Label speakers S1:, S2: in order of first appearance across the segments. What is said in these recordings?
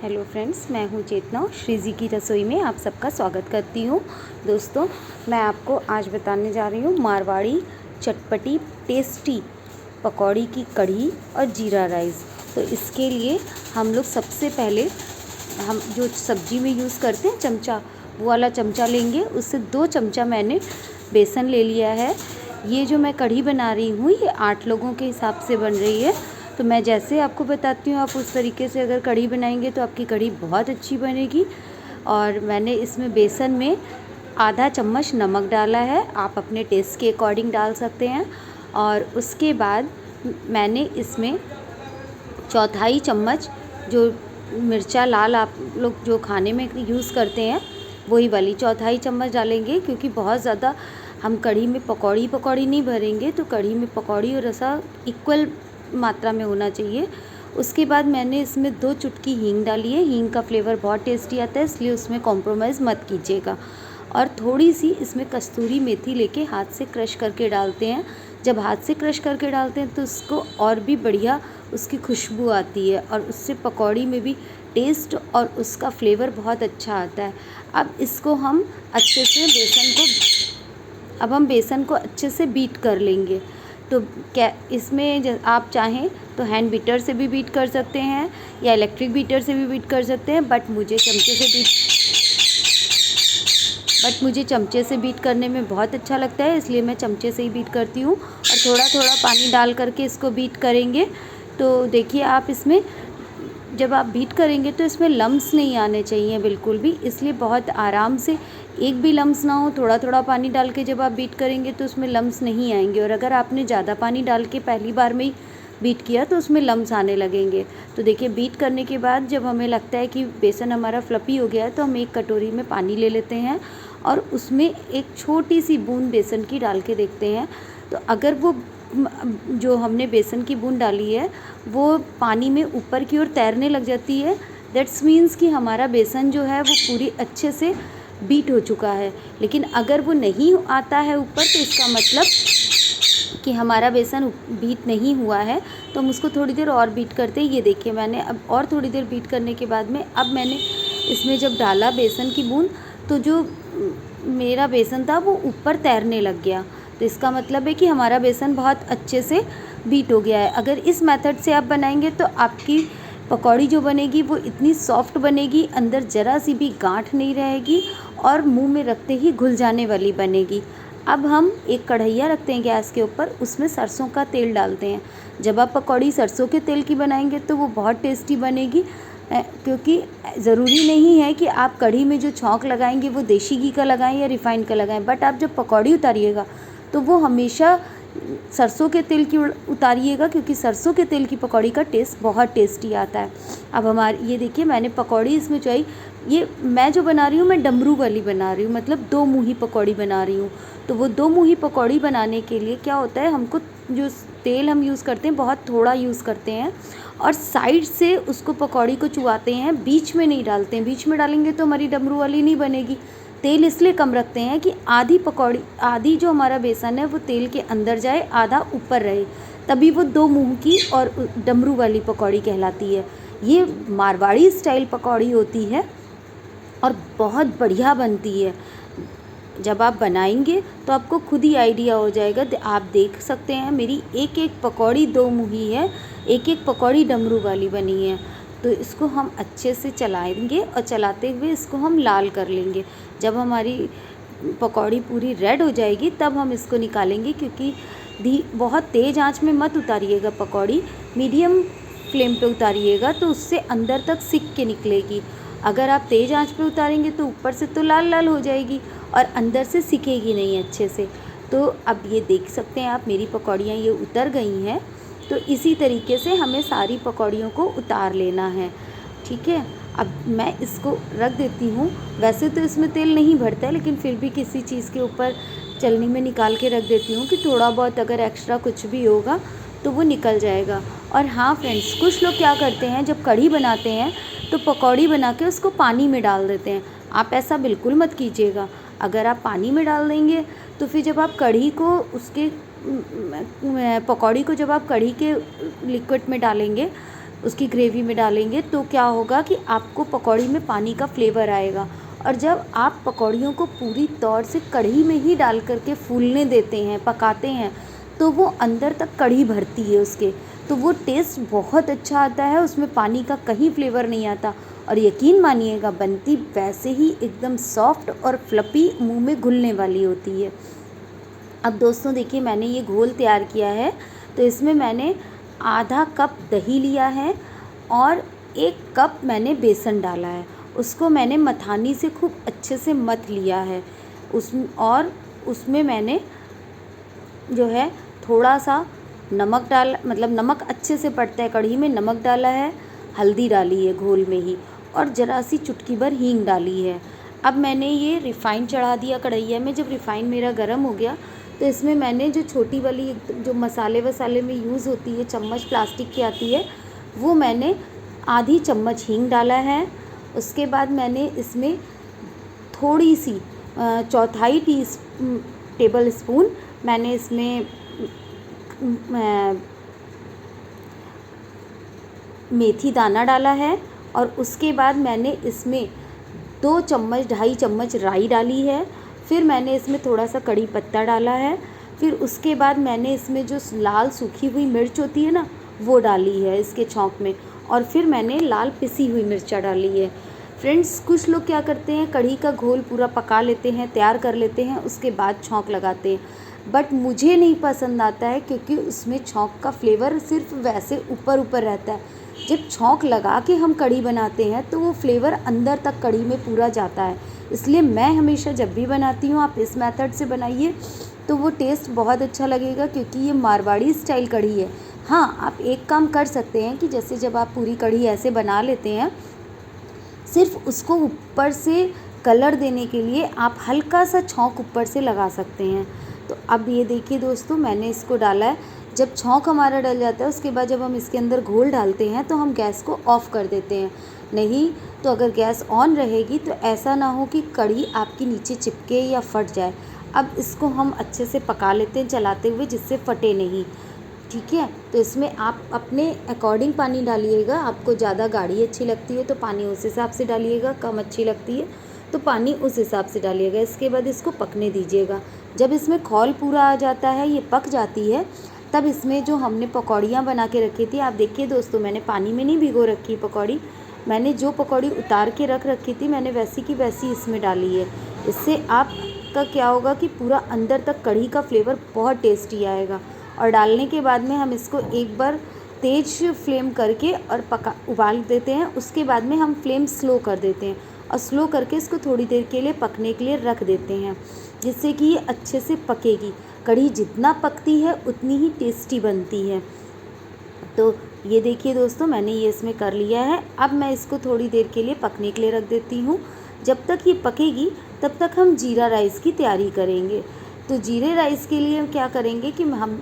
S1: Hello friends, मैं हूं चेतना। श्री जी की रसोई में आप सबका स्वागत करती हूं। दोस्तों, मैं आपको आज बताने जा रही हूं मारवाड़ी चटपटी टेस्टी पकौड़ी की कढ़ी और जीरा राइस। तो इसके लिए हम लोग सबसे पहले हम जो सब्जी में यूज़ करते हैं चमचा, वो वाला चमचा लेंगे। उससे 2 चमचा मैंने बेसन ले लिया है। ये जो मैं कढ़ी बना रही हूँ ये 8 लोगों के हिसाब से बन रही है। तो मैं जैसे आपको बताती हूँ, आप उस तरीके से अगर कढ़ी बनाएंगे तो आपकी कढ़ी बहुत अच्छी बनेगी। और मैंने इसमें बेसन में आधा चम्मच नमक डाला है, आप अपने टेस्ट के अकॉर्डिंग डाल सकते हैं। और उसके बाद मैंने इसमें चौथाई चम्मच जो मिर्चा लाल आप लोग जो खाने में यूज़ करते हैं वही वाली चौथाई चम्मच डालेंगे, क्योंकि बहुत ज़्यादा हम कढ़ी में पकौड़ी नहीं भरेंगे। तो कढ़ी में पकौड़ी और रसा इक्वल मात्रा में होना चाहिए। उसके बाद मैंने इसमें 2 चुटकी हींग डाली है। हींग का फ्लेवर बहुत टेस्टी आता है, इसलिए उसमें कॉम्प्रोमाइज़ मत कीजिएगा। और थोड़ी सी इसमें कस्तूरी मेथी लेके हाथ से क्रश करके डालते हैं। जब हाथ से क्रश करके डालते हैं तो उसको और भी बढ़िया उसकी खुशबू आती है और उससे पकौड़ी में भी टेस्ट और उसका फ्लेवर बहुत अच्छा आता है। अब इसको हम अच्छे से बेसन को अच्छे से बीट कर लेंगे। तो क्या इसमें आप चाहें तो हैंड बीटर से भी बीट कर सकते हैं या इलेक्ट्रिक बीटर से भी बीट कर सकते हैं, बट मुझे चमचे से बीट करने में बहुत अच्छा लगता है, इसलिए मैं चमचे से ही बीट करती हूँ। और थोड़ा थोड़ा पानी डाल करके इसको बीट करेंगे। तो देखिए, आप इसमें जब आप बीट करेंगे तो इसमें लम्स नहीं आने चाहिए बिल्कुल भी, इसलिए बहुत आराम से, एक भी लम्स ना हो। थोड़ा थोड़ा पानी डाल के जब आप बीट करेंगे तो उसमें लम्स नहीं आएंगे। और अगर आपने ज़्यादा पानी डाल के पहली बार में ही बीट किया तो उसमें लम्स आने लगेंगे। तो देखिए, बीट करने के बाद जब हमें लगता है कि बेसन हमारा फ्लफ़ी हो गया है तो हम एक कटोरी में पानी ले लेते हैं और उसमें एक छोटी सी बूंद बेसन की डाल के देखते हैं। तो अगर वो जो हमने बेसन की बूंद डाली है वो पानी में ऊपर की ओर तैरने लग जाती है, दैट्स मीन्स कि हमारा बेसन जो है वो पूरी अच्छे से बीट हो चुका है। लेकिन अगर वो नहीं आता है ऊपर तो इसका मतलब कि हमारा बेसन बीट नहीं हुआ है। तो हम उसको थोड़ी देर और बीट करते हैं। ये देखिए, मैंने अब और थोड़ी देर बीट करने के बाद में अब मैंने इसमें जब डाला बेसन की बूंद तो जो मेरा बेसन था वो ऊपर तैरने लग गया। तो इसका मतलब है कि हमारा बेसन बहुत अच्छे से बीट हो गया है। अगर इस मेथड से आप बनाएंगे तो आपकी पकौड़ी जो बनेगी वो इतनी सॉफ्ट बनेगी, अंदर ज़रा सी भी गांठ नहीं रहेगी और मुंह में रखते ही घुल जाने वाली बनेगी। अब हम एक कढ़ैया रखते हैं गैस के ऊपर, उसमें सरसों का तेल डालते हैं। जब आप पकौड़ी सरसों के तेल की बनाएंगे तो वो बहुत टेस्टी बनेगी, क्योंकि ज़रूरी नहीं है कि आप कढ़ी में जो छौंक लगाएंगे वो देसी घी का लगाएं या रिफ़ाइंड का लगाएं, बट आप जब पकौड़ी उतारिएगा तो वो हमेशा सरसों के तेल की उतारिएगा, क्योंकि सरसों के तेल की पकौड़ी का टेस्ट बहुत टेस्टी आता है। अब हमारी ये देखिए, मैंने पकौड़ी इसमें चाहिए, ये मैं जो बना रही हूँ मैं डमरू वाली बना रही हूँ, मतलब 2 मुँही पकौड़ी बना रही हूँ। तो वो 2 मुँही पकौड़ी बनाने के लिए क्या होता है, हमको जो तेल हम यूज़ करते हैं बहुत थोड़ा यूज़ करते हैं और साइड से उसको पकौड़ी को चुवाते हैं, बीच में नहीं डालते हैं। बीच में डालेंगे तो हमारी डमरू वाली नहीं बनेगी। तेल इसलिए कम रखते हैं कि आधी जो हमारा बेसन है वो तेल के अंदर जाए, आधा ऊपर रहे, तभी वो 2 मुँह की और डमरू वाली पकौड़ी कहलाती है। ये मारवाड़ी स्टाइल पकौड़ी होती है और बहुत बढ़िया बनती है। जब आप बनाएंगे तो आपको खुद ही आइडिया हो जाएगा। आप देख सकते हैं मेरी एक एक पकौड़ी 2 मुँही है, एक एक पकौड़ी डमरू वाली बनी है। तो इसको हम अच्छे से चलाएंगे और चलाते हुए इसको हम लाल कर लेंगे। जब हमारी पकौड़ी पूरी रेड हो जाएगी तब हम इसको निकालेंगे, क्योंकि बहुत तेज़ आंच में मत उतारिएगा पकौड़ी, मीडियम फ्लेम पे उतारिएगा तो उससे अंदर तक सिक के निकलेगी। अगर आप तेज़ आंच पे उतारेंगे तो ऊपर से तो लाल लाल हो जाएगी और अंदर से सिकेगी नहीं अच्छे से। तो अब ये देख सकते हैं आप, मेरी पकौड़ियाँ ये उतर गई हैं। तो इसी तरीके से हमें सारी पकौड़ियों को उतार लेना है, ठीक है। अब मैं इसको रख देती हूँ। वैसे तो इसमें तेल नहीं भरता है, लेकिन फिर भी किसी चीज़ के ऊपर चलनी में निकाल के रख देती हूँ कि थोड़ा बहुत अगर एक्स्ट्रा कुछ भी होगा तो वो निकल जाएगा। और हाँ फ्रेंड्स, कुछ लोग क्या करते हैं, जब कढ़ी बनाते हैं तो पकौड़ी बना के उसको पानी में डाल देते हैं। आप ऐसा बिल्कुल मत कीजिएगा। अगर आप पानी में डाल देंगे तो फिर जब आप कढ़ी को उसके पकौड़ी को जब आप कढ़ी के लिक्विड में डालेंगे उसकी ग्रेवी में डालेंगे तो क्या होगा कि आपको पकौड़ी में पानी का फ्लेवर आएगा। और जब आप पकौड़ियों को पूरी तौर से कढ़ी में ही डाल करके फूलने देते हैं, पकाते हैं, तो वो अंदर तक कढ़ी भरती है उसके, तो वो टेस्ट बहुत अच्छा आता है, उसमें पानी का कहीं फ्लेवर नहीं आता। और यकीन मानिएगा बनती वैसे ही एकदम सॉफ्ट और फ्लफ़ी, मुंह में घुलने वाली होती है। अब दोस्तों देखिए मैंने ये घोल तैयार किया है, तो इसमें मैंने आधा कप दही लिया है और 1 कप मैंने बेसन डाला है। उसको मैंने मथानी से खूब अच्छे से मथ लिया है। उसमें मैंने जो है थोड़ा सा नमक डाल, मतलब नमक अच्छे से पड़ता है कढ़ी में, नमक डाला है, हल्दी डाली है घोल में ही, और ज़रा सी चुटकी भर हींग डाली है। अब मैंने ये रिफ़ाइन चढ़ा दिया कढ़ैया में। जब रिफ़ाइन मेरा गर्म हो गया तो इसमें मैंने जो छोटी वाली जो मसाले वसाले में यूज़ होती है चम्मच, प्लास्टिक की आती है, वो मैंने आधी चम्मच हींग डाला है। उसके बाद मैंने इसमें थोड़ी सी 1/4 टेबल स्पून मैंने इसमें मेथी दाना डाला है। और उसके बाद मैंने इसमें 2 चम्मच 2.5 चम्मच राई डाली है। फिर मैंने इसमें थोड़ा सा कड़ी पत्ता डाला है। फिर उसके बाद मैंने इसमें जो लाल सूखी हुई मिर्च होती है ना, वो डाली है इसके छौंक में। और फिर मैंने लाल पिसी हुई मिर्चा डाली है। फ्रेंड्स, कुछ लोग क्या करते हैं, कढ़ी का घोल पूरा पका लेते हैं, तैयार कर लेते हैं, उसके बाद छौंक लगाते हैं, बट मुझे नहीं पसंद आता है, क्योंकि उसमें छौंक का फ्लेवर सिर्फ वैसे ऊपर ऊपर रहता है। जब छौंक लगा के हम कढ़ी बनाते हैं तो वो फ्लेवर अंदर तक कढ़ी में पूरा जाता है। इसलिए मैं हमेशा जब भी बनाती हूँ, आप इस मेथड से बनाइए तो वो टेस्ट बहुत अच्छा लगेगा, क्योंकि ये मारवाड़ी स्टाइल कढ़ी है। हाँ, आप एक काम कर सकते हैं कि जैसे जब आप पूरी कढ़ी ऐसे बना लेते हैं, सिर्फ उसको ऊपर से कलर देने के लिए आप हल्का सा छौंक ऊपर से लगा सकते हैं। तो अब ये देखिए दोस्तों, मैंने इसको डाला है। जब छौंक हमारा डल जाता है, उसके बाद जब हम इसके अंदर घोल डालते हैं तो हम गैस को ऑफ़ कर देते हैं। नहीं तो अगर गैस ऑन रहेगी तो ऐसा ना हो कि कढ़ी आपकी नीचे चिपके या फट जाए। अब इसको हम अच्छे से पका लेते हैं चलाते हुए, जिससे फटे नहीं। ठीक है, तो इसमें आप अपने अकॉर्डिंग पानी डालिएगा। आपको ज़्यादा गाढ़ी अच्छी लगती है तो पानी उस हिसाब से डालिएगा, कम अच्छी लगती है तो पानी उस हिसाब से डालिएगा। इसके बाद इसको पकने दीजिएगा। जब इसमें खौल पूरा आ जाता है, ये पक जाती है, तब इसमें जो हमने पकौड़ियाँ बना के रखी थी, आप देखिए दोस्तों, मैंने पानी में नहीं भिगो रखी पकौड़ी। मैंने जो पकौड़ी उतार के रख रखी थी, मैंने वैसी की वैसी इसमें डाली है। इससे आपका क्या होगा कि पूरा अंदर तक कढ़ी का फ्लेवर बहुत टेस्टी आएगा। और डालने के बाद में हम इसको एक बार तेज़ फ्लेम करके और उबाल देते हैं। उसके बाद में हम फ्लेम स्लो कर देते हैं और स्लो करके इसको थोड़ी देर के लिए पकने के लिए रख देते हैं, जिससे कि ये अच्छे से पकेगी। कढ़ी जितना पकती है उतनी ही टेस्टी बनती है। तो ये देखिए दोस्तों, मैंने ये इसमें कर लिया है। अब मैं इसको थोड़ी देर के लिए पकने के लिए रख देती हूँ। जब तक ये पकेगी तब तक हम जीरा राइस की तैयारी करेंगे। तो जीरे राइस के लिए हम क्या करेंगे कि हम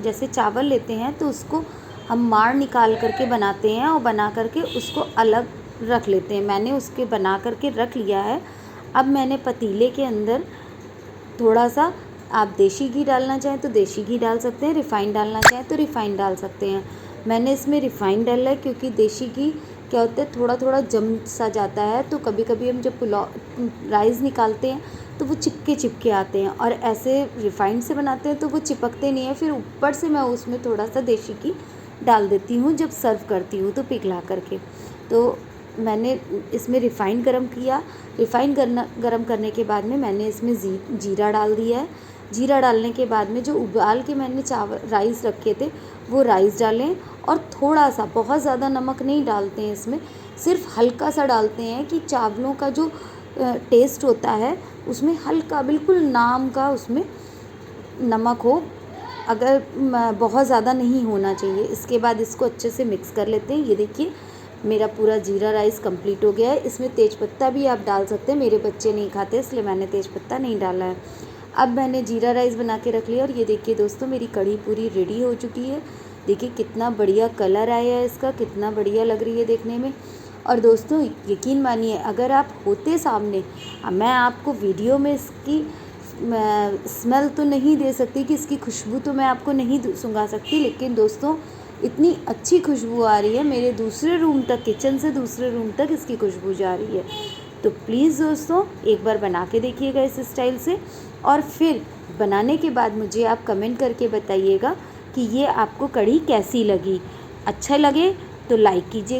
S1: जैसे चावल लेते हैं तो उसको हम माड़ निकाल करके बनाते हैं और बना करके उसको अलग रख लेते हैं। मैंने उसके बना करके रख लिया है। अब मैंने पतीले के अंदर थोड़ा सा, आप देसी घी डालना चाहें तो देसी घी डाल सकते हैं, रिफ़ाइंड डालना चाहें तो रिफ़ाइंड डाल सकते हैं। मैंने इसमें रिफ़ाइंड डाला है क्योंकि देसी घी क्या होता है, थोड़ा थोड़ा जम सा जाता है, तो कभी कभी हम जब पुलाव राइस निकालते हैं तो वो चिपके आते हैं, और ऐसे रिफ़ाइंड से बनाते हैं तो वो चिपकते नहीं हैं। फिर ऊपर से मैं उसमें थोड़ा सा देसी घी डाल देती हूँ जब सर्व करती हूँ तो पिघला करके। तो मैंने इसमें रिफ़ाइंड गरम किया। रिफ़ाइंड गरम करने के बाद में मैंने इसमें जीरा डाल दिया है। जीरा डालने के बाद में जो उबाल के मैंने चावल राइस रखे थे वो राइस डालें, और थोड़ा सा, बहुत ज़्यादा नमक नहीं डालते हैं इसमें, सिर्फ हल्का सा डालते हैं कि चावलों का जो टेस्ट होता है उसमें हल्का, बिल्कुल नाम का उसमें नमक हो, अगर बहुत ज़्यादा नहीं होना चाहिए। इसके बाद इसको अच्छे से मिक्स कर लेते हैं। ये देखिए मेरा पूरा जीरा राइस कंप्लीट हो गया है। इसमें तेज़पत्ता भी आप डाल सकते हैं, मेरे बच्चे नहीं खाते इसलिए मैंने तेज़पत्ता नहीं डाला है। अब मैंने जीरा राइस बना के रख लिया, और ये देखिए दोस्तों, मेरी कढ़ी पूरी रेडी हो चुकी है। देखिए कितना बढ़िया कलर आया है इसका, कितना बढ़िया लग रही है देखने में। और दोस्तों यकीन मानिए, अगर आप होते सामने, मैं आपको वीडियो में इसकी स्मेल तो नहीं दे सकती, कि इसकी खुशबू तो मैं आपको नहीं सुंघा सकती, लेकिन दोस्तों इतनी अच्छी खुशबू आ रही है, मेरे दूसरे रूम तक, किचन से दूसरे रूम तक इसकी खुशबू जा रही है। तो प्लीज़ दोस्तों एक बार बना के देखिएगा इस स्टाइल से, और फिर बनाने के बाद मुझे आप कमेंट करके बताइएगा कि ये आपको कढ़ी कैसी लगी। अच्छा लगे तो लाइक कीजिए।